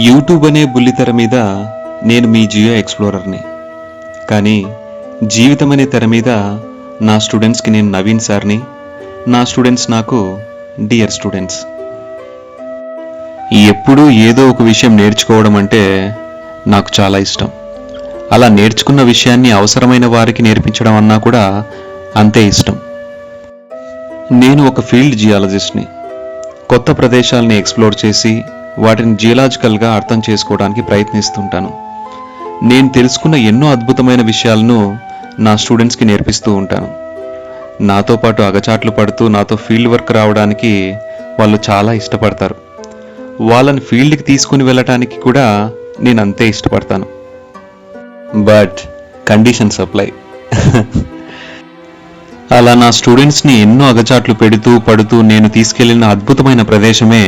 YouTube అనే బుల్లితెర మీద నేను మీ జియో ఎక్స్‌ప్లోరర్‌ని. కానీ జీవితం అనే తెర మీద నా స్టూడెంట్స్‌కి నేను నవీన్ సార్‌ని, నా స్టూడెంట్స్ నాకు డియర్ స్టూడెంట్స్. ఎప్పుడూ ఏదో ఒక విషయం నేర్చుకోవడం అంటే నాకు చాలా ఇష్టం. అలా నేర్చుకున్న విషయాన్ని అవసరమైన వారికి నేర్పించడం అన్నా కూడా అంతే ఇష్టం. నేను ఒక ఫీల్డ్ జియాలజిస్ట్‌ని. కొత్త ప్రదేశాల్ని ఎక్స్‌ప్లోర్ చేసి వాటిని జియోలాజికల్‌గా అర్థం చేసుకోవడానికి ప్రయత్నిస్తుంటాను. నేను తెలుసుకున్న ఎన్నో అద్భుతమైన విషయాలను నా స్టూడెంట్స్‌కి నేర్పిస్తూ ఉంటాను. నాతో పాటు అగచాట్లు పడుతూ నాతో ఫీల్డ్ వర్క్ రావడానికి వాళ్ళు చాలా ఇష్టపడతారు. వాళ్ళని ఫీల్డ్‌కి తీసుకుని వెళ్ళటానికి కూడా నేను అంతే ఇష్టపడతాను. But conditions apply. అలా నా స్టూడెంట్స్‌ని ఎన్నో అగచాట్లు పెడుతూ పడుతూ నేను తీసుకెళ్లిన అద్భుతమైన ప్రదేశమే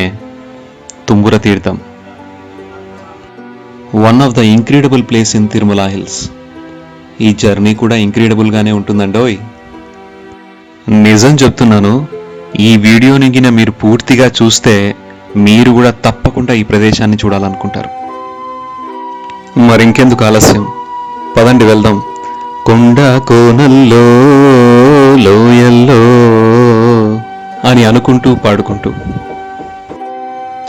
తుంబుర తీర్థం. One of the incredible place in Tirumala hills. ఈ జర్నీ కూడా ఇంక్రెడిబుల్గానే ఉంటుందండోయ్. నిజం చెప్తున్నాను. ఈ వీడియోని గిన మీరు పూర్తిగా చూస్తే మీరు కూడా తప్పకుండా ఈ ప్రదేశాన్ని చూడాలనుకుంటారు. మరింకెందుకు ఆలస్యం, పదండి వెళ్దాం. కొండ కోనల్లో లోయల్లో అని అనుకుంటూ పాడుకుంటూ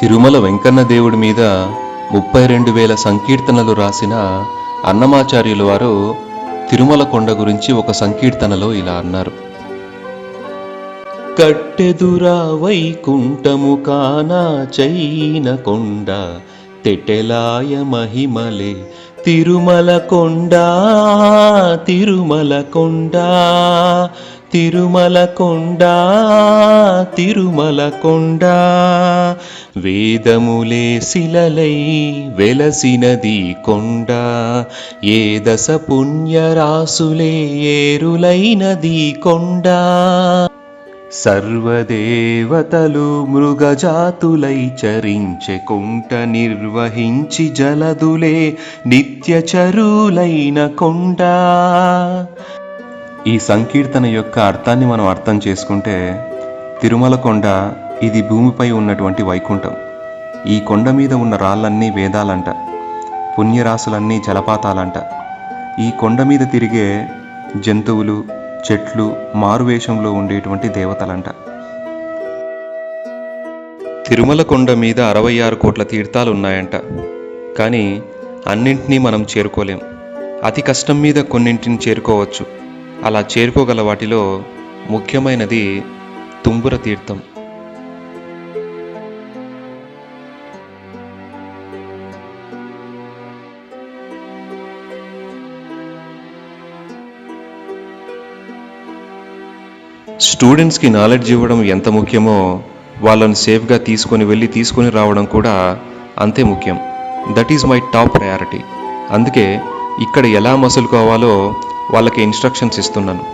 తిరుమల వెంకన్న దేవుడి మీద 32,000 సంకీర్తనలు రాసిన అన్నమాచార్యుల వారు తిరుమల కొండ గురించి ఒక సంకీర్తనలో ఇలా అన్నారు. కట్టెదురా వైకుంఠము కానా చైన కొండ, తెటెలాయ మహిమలే తిరుమల కొండ, తిరుమల కొండ, తిరుమల కొండ, తిరుమల కొండ. వేదములే శిలలై వెలసినది కొండ, ఏ దశ పుణ్యరాసులే ఏరులైనది కొండ. సర్వదేవతలు మృగజాతులై చరించె కొంట, నిర్వహించి జలదులే నిత్యచరులైన కొండ. ఈ సంకీర్తన యొక్క అర్థాన్ని మనం అర్థం చేసుకుంటే, తిరుమల కొండ ఇది భూమిపై ఉన్నటువంటి వైకుంఠం. ఈ కొండ మీద ఉన్న రాళ్ళన్నీ వేదాలంట, పుణ్యరాశులన్నీ జలపాతాలంట. ఈ కొండ మీద తిరిగే జంతువులు, చెట్లు మారువేషంలో ఉండేటువంటి దేవతలంట. తిరుమల కొండ మీద 66 కోట్ల తీర్థాలు ఉన్నాయంట. కానీ అన్నింటినీ మనం చేరుకోలేం. అతి కష్టం మీద కొన్నింటిని చేరుకోవచ్చు. అలా చేరుకోగల వాటిలో ముఖ్యమైనది తుంబుర తీర్థం. స్టూడెంట్స్కి నాలెడ్జ్ ఇవ్వడం ఎంత ముఖ్యమో, వాళ్ళను సేఫ్గా తీసుకొని రావడం కూడా అంతే ముఖ్యం. That is my top priority. అందుకే ఇక్కడ ఎలా మసులుకోవాలో వాళ్ళకి ఇన్స్ట్రక్షన్స్ ఇస్తున్నాను.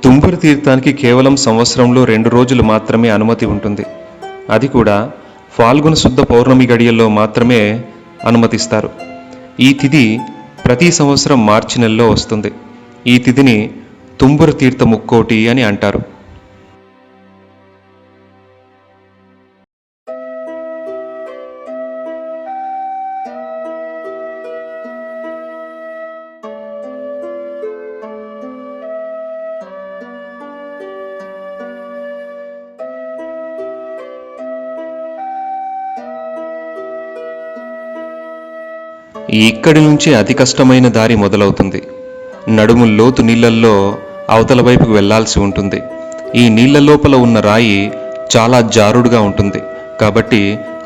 తుంబుర తీర్థానికి కేవలం సంవత్సరంలో 2 రోజులు మాత్రమే అనుమతి ఉంటుంది. అది కూడా ఫాల్గుణ శుద్ధ పౌర్ణమి గడియల్లో మాత్రమే అనుమతిస్తారు. ఈ తిథి ప్రతి సంవత్సరం మార్చి నెలలో వస్తుంది. ఈ తిథిని తుంబుర తీర్థ ముక్కోటి అని అంటారు. ఇక్కడి నుంచి అతి కష్టమైన దారి మొదలవుతుంది. నడుము లోతు నీళ్లల్లో అవతల వైపుకు వెళ్లాల్సి ఉంటుంది. ఈ నీళ్ల లోపల ఉన్న రాయి చాలా జారుడుగా ఉంటుంది. కాబట్టి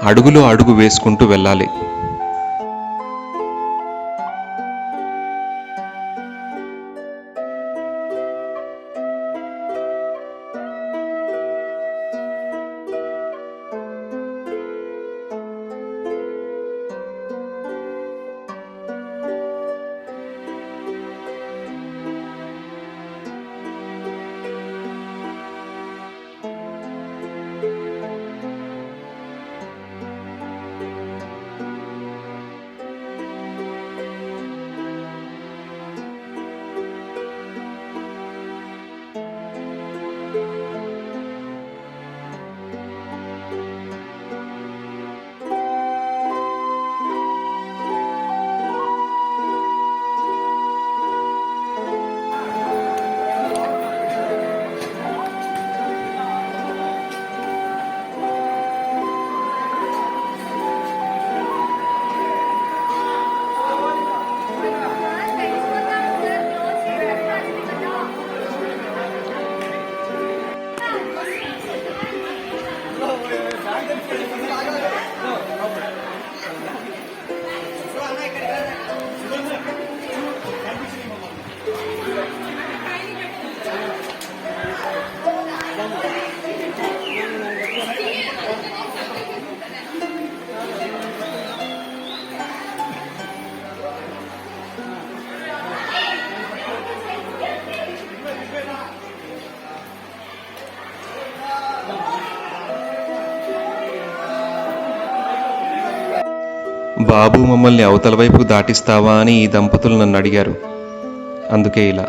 అడుగులో అడుగు వేసుకుంటూ వెళ్ళాలి. బాబు మమ్మల్ని అవతల వైపు దాటిస్తావా అని ఈ దంపతులు నన్ను అడిగారు. అందుకే ఇలా.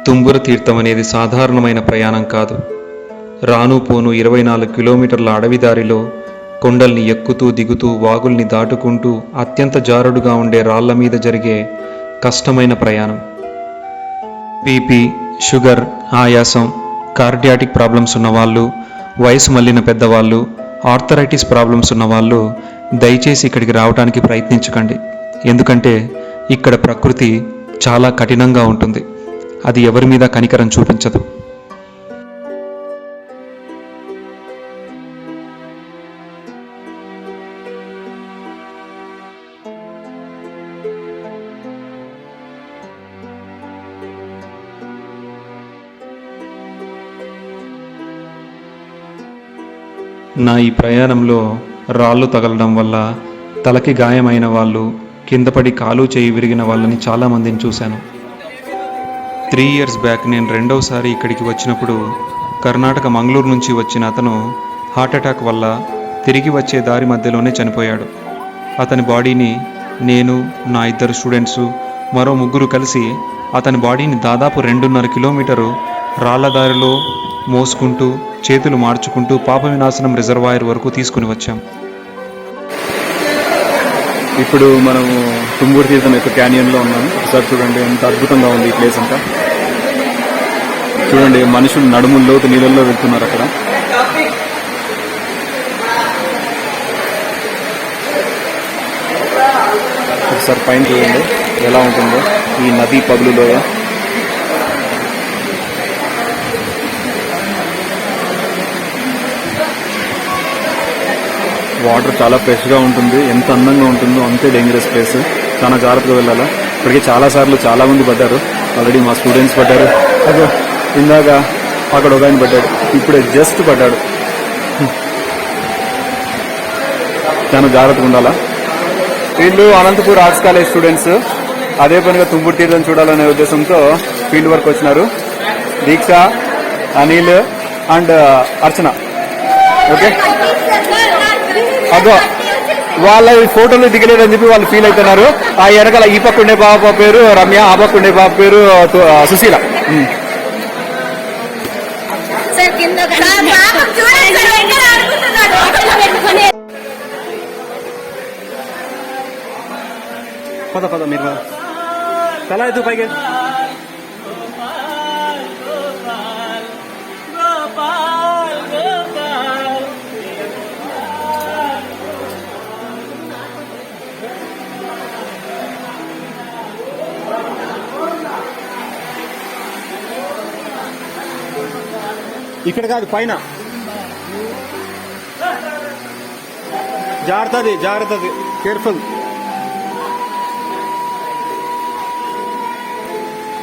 తుంబుర తీర్థం అనేది సాధారణమైన ప్రయాణం కాదు. రాను పోను 24 కిలోమీటర్ల అడవిదారిలో కొండల్ని ఎక్కుతూ దిగుతూ వాగుల్ని దాటుకుంటూ అత్యంత జారుడుగా ఉండే రాళ్ల మీద జరిగే కష్టమైన ప్రయాణం. బీపీ, షుగర్, ఆయాసం, కార్డియాటిక్ ప్రాబ్లమ్స్ ఉన్నవాళ్ళు, వయసు మళ్ళిన పెద్దవాళ్ళు, ఆర్థరైటిస్ ప్రాబ్లమ్స్ ఉన్నవాళ్ళు దయచేసి ఇక్కడికి రావడానికి ప్రయత్నించకండి. ఎందుకంటే ఇక్కడ ప్రకృతి చాలా కఠినంగా ఉంటుంది. అది ఎవరి మీద కనికరం చూపించదు. నా ఈ ప్రయాణంలో రాళ్ళు తగలడం వల్ల తలకి గాయమైన వాళ్ళు, కిందపడి కాలు చేయి విరిగిన వాళ్ళని చాలామందిని చూశాను. 3 years బ్యాక్ నేను రెండవసారి ఇక్కడికి వచ్చినప్పుడు కర్ణాటక మంగళూరు నుంచి వచ్చిన అతను హార్ట్అటాక్ వల్ల తిరిగి వచ్చే దారి మధ్యలోనే చనిపోయాడు. అతని బాడీని నేను, నా 2 స్టూడెంట్సు, మరో 3 కలిసి అతని బాడీని దాదాపు 2.5 కిలోమీటరు రాళ్ల దారిలో మోసుకుంటూ చేతులు మార్చుకుంటూ పాప వినాశనం రిజర్వాయర్ వరకు తీసుకుని వచ్చాం. ఇప్పుడు మనము తుంబూరు తీర్థం యొక్క క్యానియన్లో ఉన్నాము. ఒకసారి చూడండి ఎంత అద్భుతంగా ఉంది ఈ ప్లేస్ అంతా. చూడండి మనుషులు నడుముల్లోతు నీళ్ళల్లో వెళ్తున్నారు అక్కడ. ఒకసారి పైన చూడండి ఎలా ఉంటుందో ఈ నది పగులులోయ. వాటర్ చాలా ఫ్రెష్గా ఉంటుంది. ఎంత అందంగా ఉంటుందో అంతే డేంజరస్ ప్లేస్. చాలా జాగ్రత్తగా వెళ్ళాలా. ఇప్పటికే చాలాసార్లు చాలామంది పడ్డారు. ఆల్రెడీ మా స్టూడెంట్స్ పడ్డారు. అదో ఇందాక అక్కడ ఒక ఆయన పడ్డాడు. ఇప్పుడే జస్ట్ పడ్డాడు. చాలా జాగ్రత్తగా ఉండాలా. వీళ్ళు అనంతపూర్ ఆర్ట్స్ కాలేజ్ స్టూడెంట్స్. అదే పనిగా తుంబూరు తీర్థం చూడాలనే ఉద్దేశంతో ఫీల్డ్ వర్క్ వచ్చినారు. దీక్ష, అనిల్ అండ్ అర్చన. ఓకే, అదో వాళ్ళ ఫోటోలు దిగలేదని చెప్పి వాళ్ళు ఫీల్ అవుతున్నారు. ఆ వెనకాల ఈ పక్క ఉండే బాబా పేరు రమ్య, ఆ పక్క ఉండే బాబా పేరు సుశీల. పద పద మీరు పద. తల ఎత్తు పైకి. ఇక్కడ కాదు, పైన. జాగ్రత్తది జాగ్రత్తది, కేర్ఫుల్.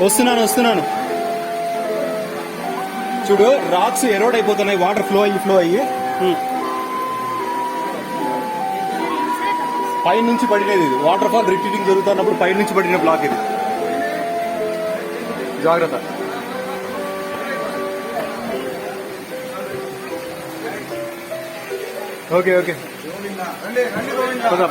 వస్తున్నాను. చూడు రాక్స్ ఎరోడ్ అయిపోతున్నాయి, వాటర్ ఫ్లో అయ్యి. పై నుంచి పడినది ఇది. వాటర్ ఫాల్ రిట్రీటింగ్ జరుగుతున్నప్పుడు పై నుంచి పడిన బ్లాక్ ఇది. జాగ్రత్త. ఓకే పద.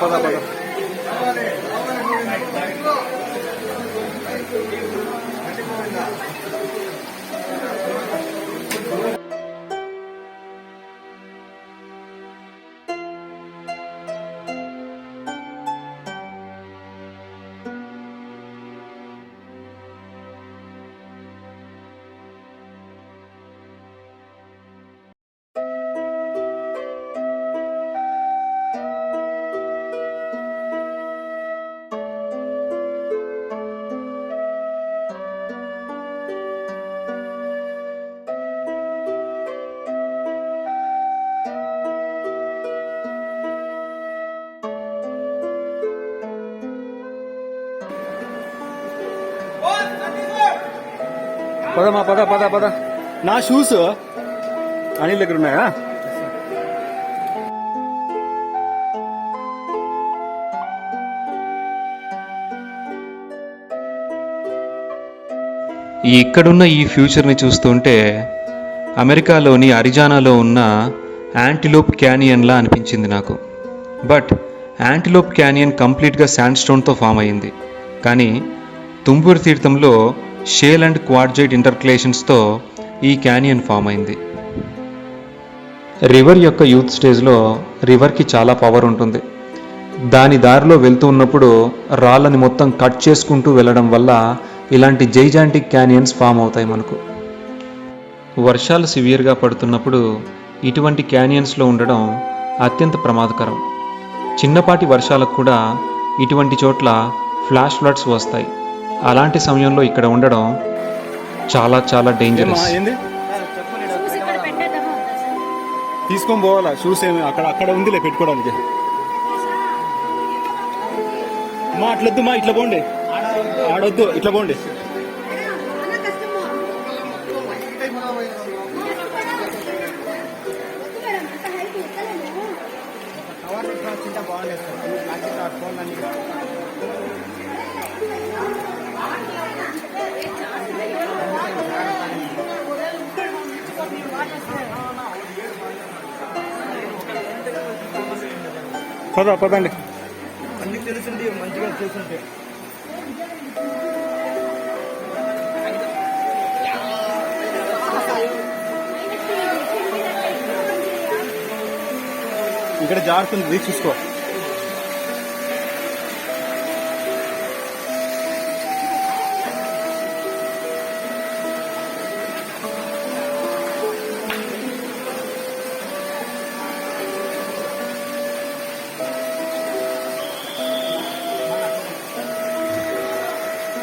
పదమా పద. నా షూస్ అనిల్ దగ్గర ఉన్నాయా? ఇక్కడున్న ఈ ఫ్యూచర్ని చూస్తుంటే అమెరికాలోని అరిజానాలో ఉన్న యాంటిలోప్ క్యానియన్లా అనిపించింది నాకు. బట్ యాంటిలోప్ క్యానియన్ కంప్లీట్గా శాండ్ స్టోన్తో ఫామ్ అయింది. కానీ తుంబురు తీర్థంలో షేల్ అండ్ క్వార్జైట్ ఇంటర్క్లేషన్స్తో ఈ క్యానియన్ ఫామ్ అయింది. రివర్ యొక్క యూత్ స్టేజ్లో రివర్కి చాలా పవర్ ఉంటుంది. దాని దారిలో వెళ్తూ ఉన్నప్పుడు రాళ్ళని మొత్తం కట్ చేసుకుంటూ వెళ్ళడం వల్ల ఇలాంటి జైజాంటిక్ క్యానియన్స్ ఫామ్ అవుతాయి మనకు. వర్షాలు సివియర్గా పడుతున్నప్పుడు ఇటువంటి క్యానియన్స్లో ఉండడం అత్యంత ప్రమాదకరం. చిన్నపాటి వర్షాలకు కూడా ఇటువంటి చోట్ల ఫ్లాష్ ఫ్లడ్స్ వస్తాయి. అలాంటి సమయంలో ఇక్కడ ఉండడం చాలా చాలా డేంజరస్. తీసుకొని పోవాలా షూస్ ఏమి అక్కడ ఉందిలే పెట్టుకోవడానికి. మా అట్లొద్దు, మా ఇట్లా పోండి, ఆడొద్దు, ఇట్లా పోండి. పదండి. అన్ని తెలుసుండి మంచిగా చూసుంటే ఇక్కడ జారుతుంది, చూసుకో.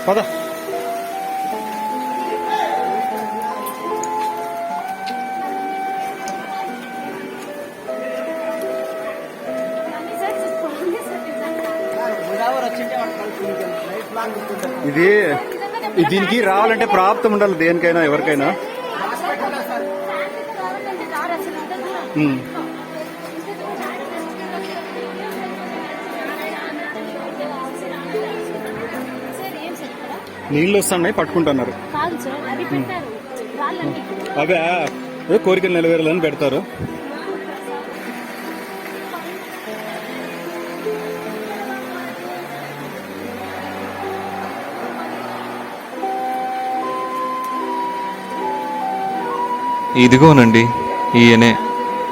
పద. ఇది దీనికి రావాలంటే ప్రాప్తం ఉండాలి దేనికైనా, ఎవరికైనా. నీళ్ళు వస్తున్నాయి, పట్టుకుంటున్నారు. అవే కోరికలు నెరవేరాలని పెడతారు. ఇదిగోనండి, ఈయనే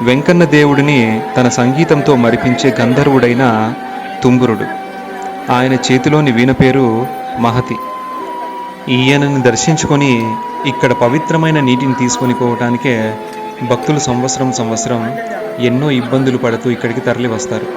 వెంకన్న దేవుడిని తన సంగీతంతో మరిపించే గంధర్వుడైన తుంబురుడు. ఆయన చేతిలోని వీణ పేరు మహతి. ఈయనని దర్శించుకొని ఇక్కడ పవిత్రమైన నీటిని తీసుకొని పోవటానికే భక్తులు సంవత్సరం ఎన్నో ఇబ్బందులు పడుతూ ఇక్కడికి తరలి వస్తారు.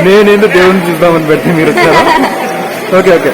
నేనేందో దేవుని చూద్దామని పెడితే మీరు వచ్చారా? Okay okay.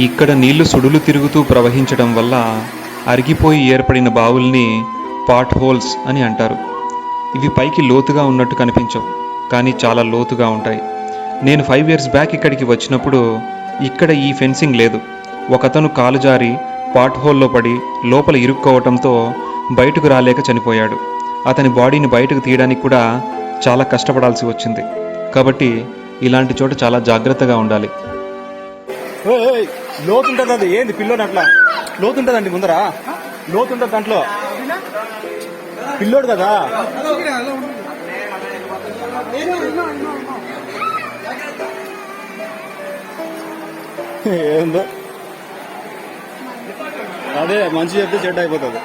ఇక్కడ నీళ్లు సుడులు తిరుగుతూ ప్రవహించడం వల్ల అరిగిపోయి ఏర్పడిన బావుల్ని పాట్ హోల్స్ అని అంటారు. ఇవి పైకి లోతుగా ఉన్నట్టు కనిపించవు, కానీ చాలా లోతుగా ఉంటాయి. నేను 5 ఇయర్స్ బ్యాక్ ఇక్కడికి వచ్చినప్పుడు ఇక్కడ ఈ ఫెన్సింగ్ లేదు. ఒకతను కాలు జారి పాట్ హోల్లో పడి లోపల ఇరుక్కోవటంతో బయటకు రాలేక చనిపోయాడు. అతని బాడీని బయటకు తీయడానికి కూడా చాలా కష్టపడాల్సి వచ్చింది. కాబట్టి ఇలాంటి చోట చాలా జాగ్రత్తగా ఉండాలి. లోతుంటది అది ఏంది పిల్లోని అట్లా లోతుంటదండి ముందర లోతుంటది దాంట్లో పిల్లోడు కదా. ఏందో అదే మంచి చెప్తే చెడ్డ అయిపోతుంది.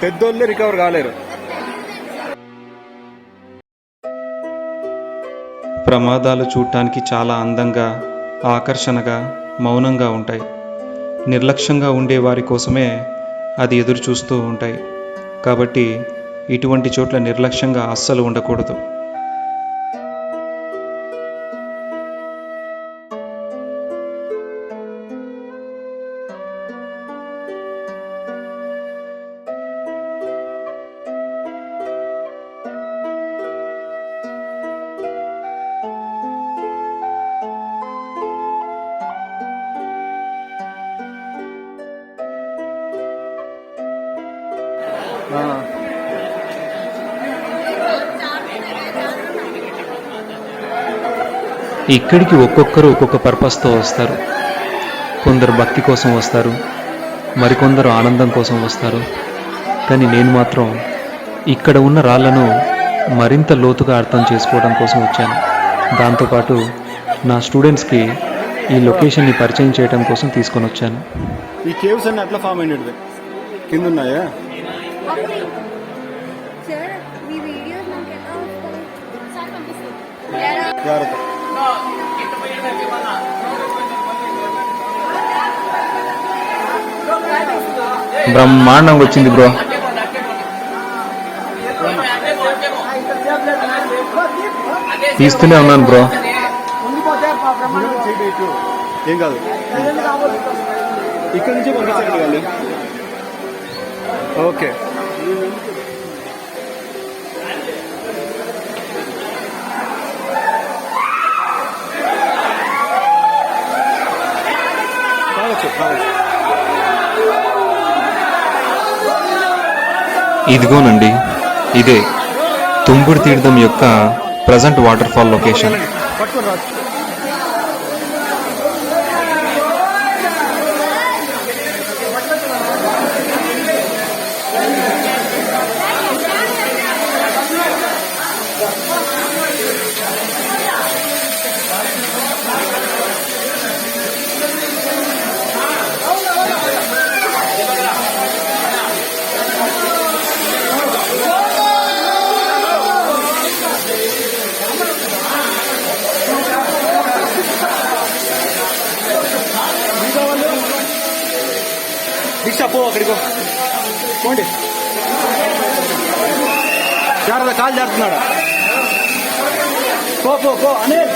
పెద్దోళ్ళే రికవర్ కాలేరు. ప్రమాదాలు చూడటానికి చాలా అందంగా, ఆకర్షణగా, మౌనంగా ఉంటాయి. నిర్లక్ష్యంగా ఉండే వారి కోసమే అది ఎదురు చూస్తూ ఉంటాయి. కాబట్టి ఇటువంటి చోట్ల నిర్లక్ష్యంగా అస్సలు ఉండకూడదు. ఇక్కడికి ఒక్కొక్కరు ఒక్కొక్క పర్పస్తో వస్తారు. కొందరు భక్తి కోసం వస్తారు, మరికొందరు ఆనందం కోసం వస్తారు. కానీ నేను మాత్రం ఇక్కడ ఉన్న రాళ్లను మరింత లోతుగా అర్థం చేసుకోవడం కోసం వచ్చాను. దాంతోపాటు నా స్టూడెంట్స్కి ఈ లొకేషన్ని పరిచయం చేయడం కోసం తీసుకొని వచ్చాను. ఈ కేవ్స్ అన్ని అట్లా ఫామ్ అయినది కింద ఉన్నాయా? జాగ్రత్త. బ్రహ్మాండంగా వచ్చింది బ్రో. తీస్తూనే ఉన్నాను బ్రో. ఏం కాదు, ఇక్కడ నుంచి పంపించండి వాళ్ళు. ఓకే, ఇదిగోనండి, ఇదే తుంబుడు తీర్థం యొక్క ప్రజెంట్ వాటర్ ఫాల్ లొకేషన్. పట్టుకొని రాదు. దీక్ష పో, అక్కడికి పోండి. జాగ్రత్త, కాలు జారుతున్నాడు. పో పో పో అనిల్.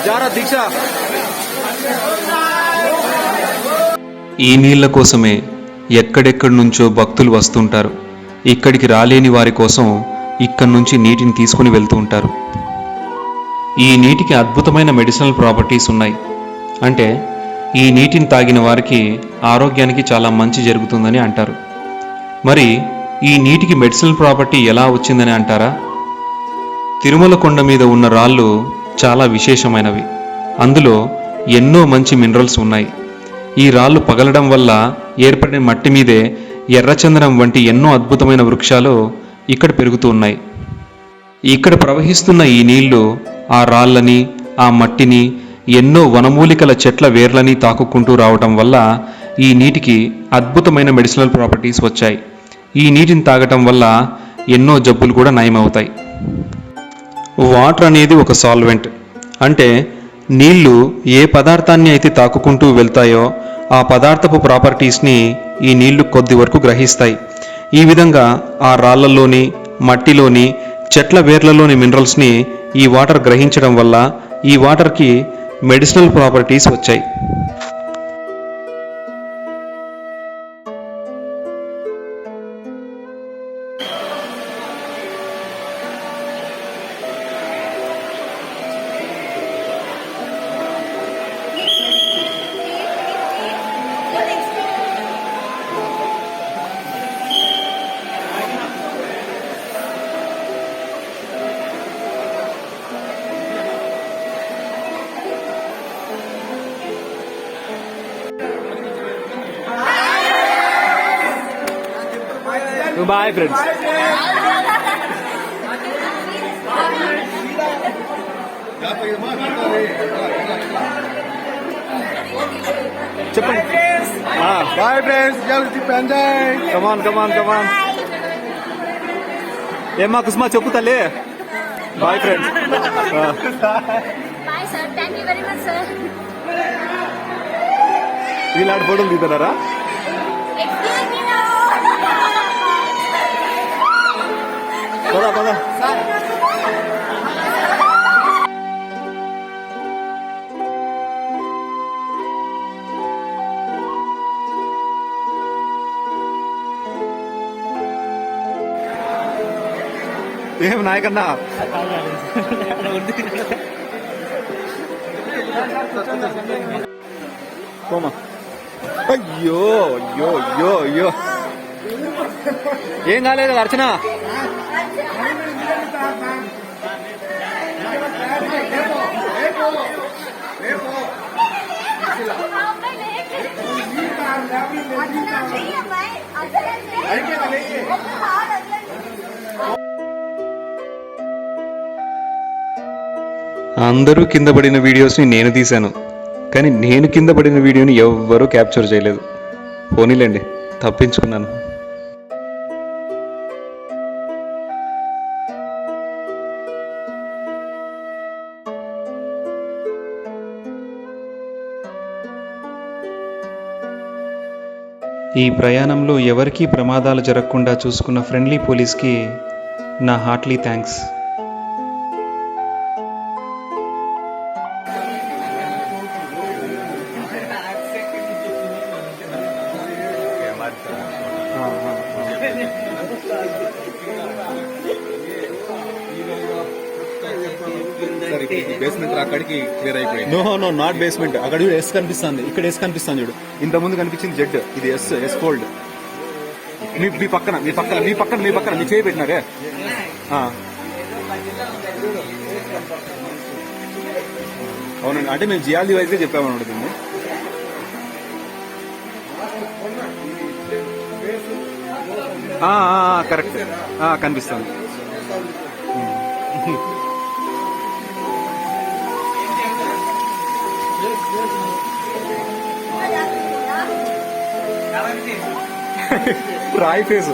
జాగ్రత్త దీక్ష. ఈ నీళ్ల కోసమే ఎక్కడెక్కడి నుంచో భక్తులు వస్తుంటారు. ఇక్కడికి రాలేని వారి కోసం ఇక్కడి నుంచి నీటిని తీసుకుని వెళ్తూ ఉంటారు. ఈ నీటికి అద్భుతమైన మెడిసినల్ ప్రాపర్టీస్ ఉన్నాయి. అంటే ఈ నీటిని తాగిన వారికి ఆరోగ్యానికి చాలా మంచి జరుగుతుందని అంటారు. మరి ఈ నీటికి మెడిసినల్ ప్రాపర్టీ ఎలా వచ్చిందని అంటారా? తిరుమల కొండ మీద ఉన్న రాళ్ళు చాలా విశేషమైనవి. అందులో ఎన్నో మంచి మినరల్స్ ఉన్నాయి. ఈ రాళ్ళు పగలడం వల్ల ఏర్పడిన మట్టి మీదే ఎర్రచందనం వంటి ఎన్నో అద్భుతమైన వృక్షాలు ఇక్కడ పెరుగుతూ ఉన్నాయి. ఇక్కడ ప్రవహిస్తున్న ఈ నీళ్లు ఆ రాళ్ళని, ఆ మట్టిని, ఎన్నో వనమూలికల చెట్ల వేర్లని తాకుకుంటూ రావటం వల్ల ఈ నీటికి అద్భుతమైన మెడిసినల్ ప్రాపర్టీస్ వచ్చాయి. ఈ నీటిని తాగటం వల్ల ఎన్నో జబ్బులు కూడా నయమవుతాయి. వాటర్ అనేది ఒక సాల్వెంట్. అంటే నీళ్లు ఏ పదార్థాన్ని అయితే తాకుకుంటూ వెళ్తాయో ఆ పదార్థపు ప్రాపర్టీస్ని ఈ నీళ్లు కొద్ది వరకు గ్రహిస్తాయి. ఈ విధంగా ఆ రాళ్లలోని, మట్టిలోని, చెట్ల వేర్లలోని మినరల్స్ని ఈ వాటర్ గ్రహించడం వల్ల ఈ వాటర్కి మెడిసినల్ ప్రాపర్టీస్ వచ్చాయి. Bye friends. చెప్పండి. Bye friends. Come on come on come on. ఏమ్మా కుస్మా చెప్పు తల్లి. Bye friends. Bye sir, thank you very much sir. వీళ్ళాడు ఫోటోలు దిగుతారా? Excuse me now. పదా పదా. ఏం నాయకన్నా పోమా. అయ్యో అయ్యో అయ్యో అయ్యో ఏం కాలేదు కదా అర్చన. అందరూ కింద పడిన వీడియోస్ని నేను తీశాను, కానీ నేను కింద పడిన వీడియోని ఎవ్వరూ క్యాప్చర్ చేయలేదు. పోనీలేండి, తప్పించుకున్నాను. ఈ ప్రయాణంలో ఎవరికీ ప్రమాదాలు జరగకుండా చూసుకున్న ఫ్రెండ్లీ పోలీస్కి నా హార్ట్లీ థ్యాంక్స్. బేస్మెంట్ అక్కడికి క్లియర్ అయిపోయింది. No not basement. అక్కడ ఎస్ కనిపిస్తుంది, ఇక్కడ ఎస్ కనిపిస్తుంది చూడు. ఇంత ముందు కనిపించింది జెడ్, ఇది ఎస్. Yes fold. మీ పక్కన మీ పక్కన మీ పక్కన మీ పక్కన మీ చేయి పెట్టినారే. అవునండి, అంటే మేము జియాలజీ వైజ్ గా చెప్పామన్నమాట దీన్ని. కరెక్ట్ కనిపిస్తుంది. రాయి ఫేసు.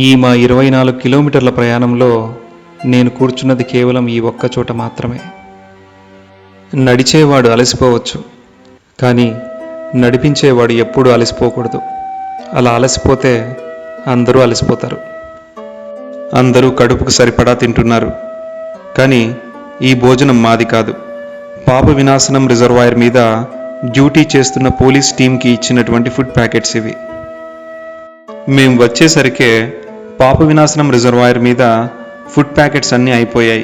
ఈ మా 24 కిలోమీటర్ల ప్రయాణంలో నేను కూర్చున్నది కేవలం ఈ ఒక్క చోట మాత్రమే. నడిచేవాడు అలసిపోవచ్చు, కానీ నడిపించేవాడు ఎప్పుడూ అలసిపోకూడదు. అలా అలసిపోతే అందరూ అలసిపోతారు. అందరూ కడుపుకు సరిపడా తింటున్నారు, కానీ ఈ భోజనం మాది కాదు. పాప వినాశనం రిజర్వాయర్ మీద డ్యూటీ చేస్తున్న పోలీస్ టీంకి ఇచ్చినటువంటి ఫుడ్ ప్యాకెట్స్ ఇవి. మేం వచ్చేసరికే పాప వినాశనం రిజర్వాయర్ మీద ఫుడ్ ప్యాకెట్స్ అన్నీ అయిపోయాయి.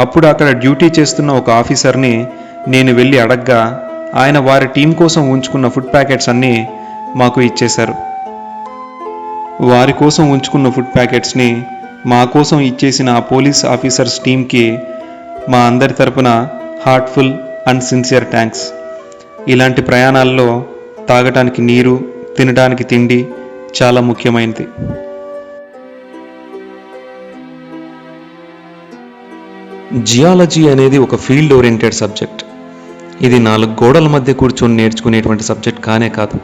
అప్పుడు అక్కడ డ్యూటీ చేస్తున్న ఒక ఆఫీసర్ని నేను వెళ్ళి అడగ్గా ఆయన వారి టీం కోసం ఉంచుకున్న ఫుడ్ ప్యాకెట్స్ అన్నీ మాకు ఇచ్చేశారు. వారి కోసం ఉంచుకున్న ఫుడ్ ప్యాకెట్స్ని మా కోసం ఇచ్చేసిన ఆ పోలీస్ ఆఫీసర్స్ టీంకి మా అందరి తరపున హార్ట్ఫుల్ అండ్ సిన్సియర్ థ్యాంక్స్. ఇలాంటి ప్రయాణాల్లో తాగటానికి నీరు, తినడానికి తిండి చాలా ముఖ్యమైనది. జియాలజీ అనేది ఒక ఫీల్డ్ ఓరియంటెడ్ సబ్జెక్ట్. ఇది 4 గోడల మధ్య కూర్చొని నేర్చుకునేటువంటి సబ్జెక్ట్ కానే కాదు,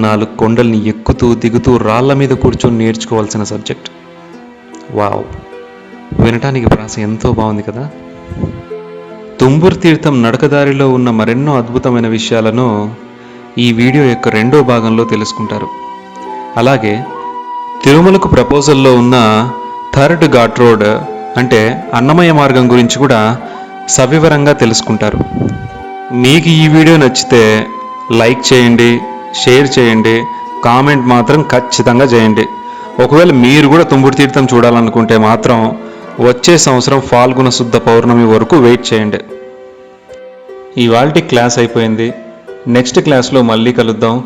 4 కొండల్ని ఎక్కుతూ దిగుతూ రాళ్ల మీద కూర్చొని నేర్చుకోవాల్సిన సబ్జెక్ట్. వావ్, వినటానికి ప్రాస ఎంతో బాగుంది కదా. తుంబుర్ తీర్థం నడకదారిలో ఉన్న మరెన్నో అద్భుతమైన విషయాలను ఈ వీడియో యొక్క 2వ భాగంలో తెలుసుకుంటారు. అలాగే తిరుమలకు ప్రపోజల్లో ఉన్న 3rd ఘాట్ రోడ్ అంటే అన్నమయ్య మార్గం గురించి కూడా సవివరంగా తెలుసుకుంటారు. మీకు ఈ వీడియో నచ్చితే లైక్ చేయండి, షేర్ చేయండి, కామెంట్ మాత్రం ఖచ్చితంగా చేయండి. ఒకవేళ మీరు కూడా తుంబురు తీర్థం చూడాలనుకుంటే మాత్రం వచ్చే సంవత్సరం ఫాల్గుణ శుద్ధ పౌర్ణమి వరకు వెయిట్ చేయండి. ఇవాల్టి క్లాస్ అయిపోయింది. నెక్స్ట్ క్లాస్లో మళ్ళీ కలుద్దాం.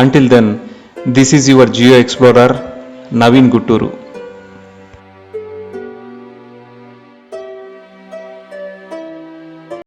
Until then, this is your geo explorer Naveen గుట్టూరు.